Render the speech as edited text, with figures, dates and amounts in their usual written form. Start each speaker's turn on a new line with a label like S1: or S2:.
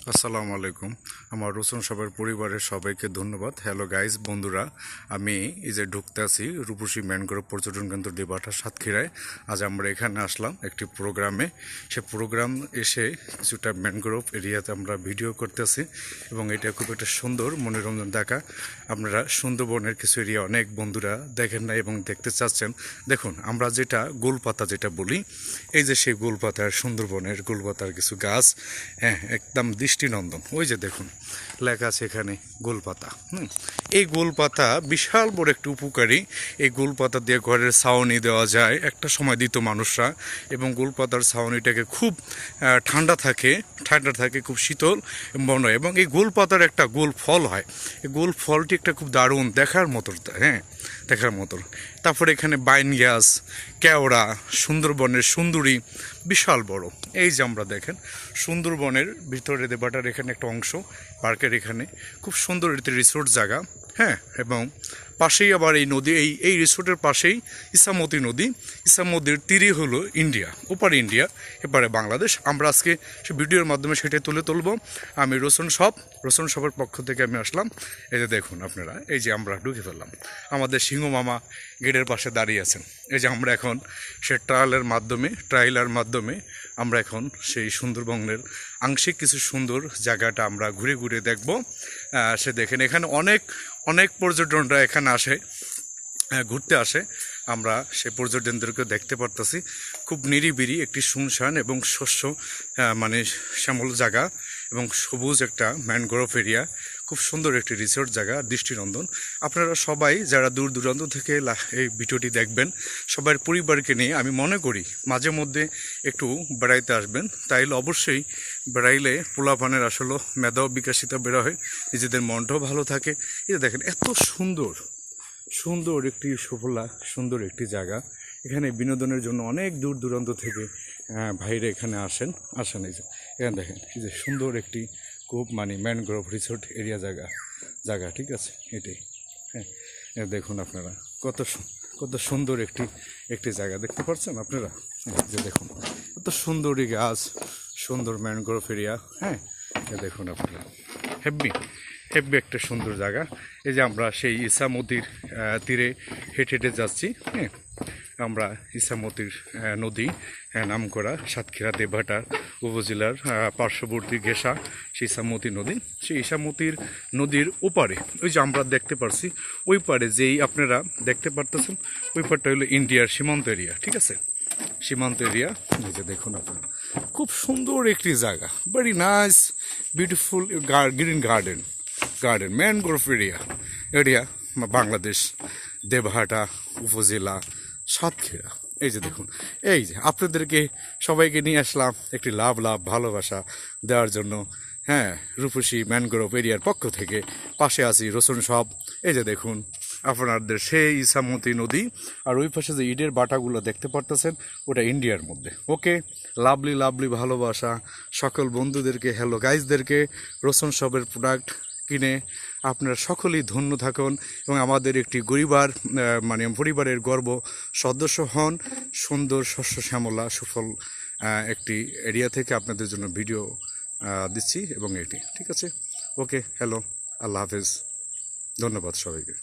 S1: আসসালামু আলাইকুম। আমার রোশন সাহেবের পরিবারের সবাইকে ধন্যবাদ। হ্যালো গাইজ, বন্ধুরা, আমি এই যে ঢুকতে আছি রূপসী ম্যানগ্রোভ পর্যটন কেন্দ্র দেবাটা সাতক্ষীরায়। আজ আমরা এখানে আসলাম একটি প্রোগ্রামে। সে প্রোগ্রাম এসে কিছুটা ম্যানগ্রোভ এরিয়াতে আমরা ভিডিও করতেছি এবং এটা খুব একটা সুন্দর মনোরঞ্জন দেখা। আপনারা সুন্দরবনের কিছু এরিয়া অনেক বন্ধুরা দেখেন না এবং দেখতে চাচ্ছেন। দেখুন, আমরা যেটা গোলপাতা যেটা বলি, এই যে সেই গোলপাতার সুন্দরবনের গোলপাতার কিছু গাছ, হ্যাঁ, একদম দৃষ্টিনন্দন। ওই যে দেখুন লেখা আছে এখানে গোলপাতা। এই গোলপাতা বিশাল বড় একটু উপকারী। এই গোলপাতা দিয়ে ঘরের ছাউনি দেওয়া যায়, একটা সময় দিত মানুষরা, এবং গোলপাতার ছাউনিটাকে খুব ঠান্ডা থাকে, খুব শীতল মনে হয়। এবং এই গোলপাতার একটা গোল ফল হয়, এই গোল ফলটি একটা খুব দারুণ দেখার মতো, হ্যাঁ, দেখার মতো। তারপরে এখানে বাইন গাছ, কেওড়া, সুন্দরবনের সুন্দরী বিশাল বড়। এই যে আমরা দেখেন সুন্দরবনের ভিতরে দেবাটার এখানে একটা অংশ, পার্কের এখানে খুব সুন্দর একটি রিসোর্ট জায়গা, হ্যাঁ। এবং পাশেই আবার এই নদী, এই রিসোর্টের পাশেই ইসামতি নদী। ইসামতির তীরে হলো ইন্ডিয়া, ওপারে ইন্ডিয়া, এপারে বাংলাদেশ। আমরা আজকে সে ভিডিওর মাধ্যমে সেটাই তুলে তুলব। আমি রোশন শপের পক্ষ থেকে আমি আসলাম। এই যে দেখুন আপনারা, এই যে আমরা ঢুকে ফেললাম, আমাদের সিংহ মামা গেটের পাশে দাঁড়িয়ে আছেন। এই যে আমরা এখন সে ট্রায়ালের মাধ্যমে আমরা এখন সেই সুন্দরবনের আংশিক কিছু সুন্দর জায়গাটা আমরা ঘুরে ঘুরে দেখব। সে দেখেন এখানে অনেক পর্যটনরা এখানে আসে, ঘুরতে আসে। আমরা সেই পর্যটনদেরকে দেখতে পারতেছি। খুব নিরিবিলি একটি শুনশান এবং শস্য মানে শ্যামল জায়গা এবং সবুজ একটা ম্যানগ্রোভ এরিয়া, খুব সুন্দর একটি রিসোর্ট জায়গা, দৃষ্টিনন্দন। আপনারা সবাই যারা দূর দূরান্ত থেকে এই ভিডিওটি দেখবেন, সবার পরিবারকে নিয়ে আমি মনে করি মাঝে মধ্যে একটু বেড়াইতে আসবেন। তাইলে অবশ্যই বেড়াইলে পোলাপানের আসলে মেধাও বিকাশিত বেড়া হয়, নিজেদের মনটাও ভালো থাকে। এই দেখেন এত সুন্দর একটি সুন্দর একটি জায়গা। এখানে বিনোদনের জন্য অনেক দূর দূরান্ত থেকে ভাইরা এখানে আসেন। এই যে এখানে দেখেন, এই যে সুন্দর একটি খুব ম্যানগ্রোভ রিসোর্ট এরিয়া জায়গা, ঠিক আছে, এটাই, হ্যাঁ। দেখুন আপনারা কত সুন্দর একটি জায়গা দেখতে পাচ্ছেন আপনারা। যে দেখুন কত সুন্দরী গাছ, সুন্দর ম্যানগ্রোভ এরিয়া, হ্যাঁ। দেখুন আপনারা হেব্বি একটা সুন্দর জায়গা। এই যে আমরা সেই ইসামতির তীরে হেঁটে যাচ্ছি, হ্যাঁ। আমরা ইসামতির নদী, নাম করা সাতক্ষীরা দেবহাটা উপজেলার পার্শ্ববর্তী ঘেঁষা সেই ইসামতি নদী। সেই ইসামতির নদীর ওপারে ওই যে আমরা দেখতে পারছি, ওই পারে যেই আপনারা দেখতে পারতেছেন, ওই পারটা হলো ইন্ডিয়ার সীমান্ত এরিয়া, ঠিক আছে, সীমান্ত এরিয়া। এই যে দেখুন আপনারা খুব সুন্দর একটি জায়গা, very nice beautiful green garden mangrove area Bangladesh, দেবহাটা উপজেলা, সাতক্ষীরা। এই যে দেখুন, এই যে আপনাদেরকে সবাইকে নিয়ে আসলাম একটি লাভ ভালোবাসা দেওয়ার জন্য, হ্যাঁ, রূপসী ম্যানগ্রোভ এরিয়ার পক্ষ থেকে। পাশে আছি রোশন শপ। এই যে দেখুন আপনাদের সেই ইসামতি নদী, আর ওই পাশে যে ইটের বাটাগুলো দেখতে পারতেছেন, ওটা ইন্ডিয়ার মধ্যে। ওকে, লাভলি ভালোবাসা সকল বন্ধুদেরকে, হ্যালো গাইজদেরকে। রোশন শপের প্রোডাক্ট কিনে আপনারা সকলেই ধন্য থাকুন এবং আমাদের একটি পরিবারের গর্ব সদস্য হন। সুন্দর শস্য শ্যামলা সুফল একটি এরিয়া থেকে আপনাদের জন্য ভিডিও দিচ্ছি এবং এটি, ঠিক আছে। ওকে, হ্যালো, আল্লাহ হাফেজ, ধন্যবাদ সবাইকে।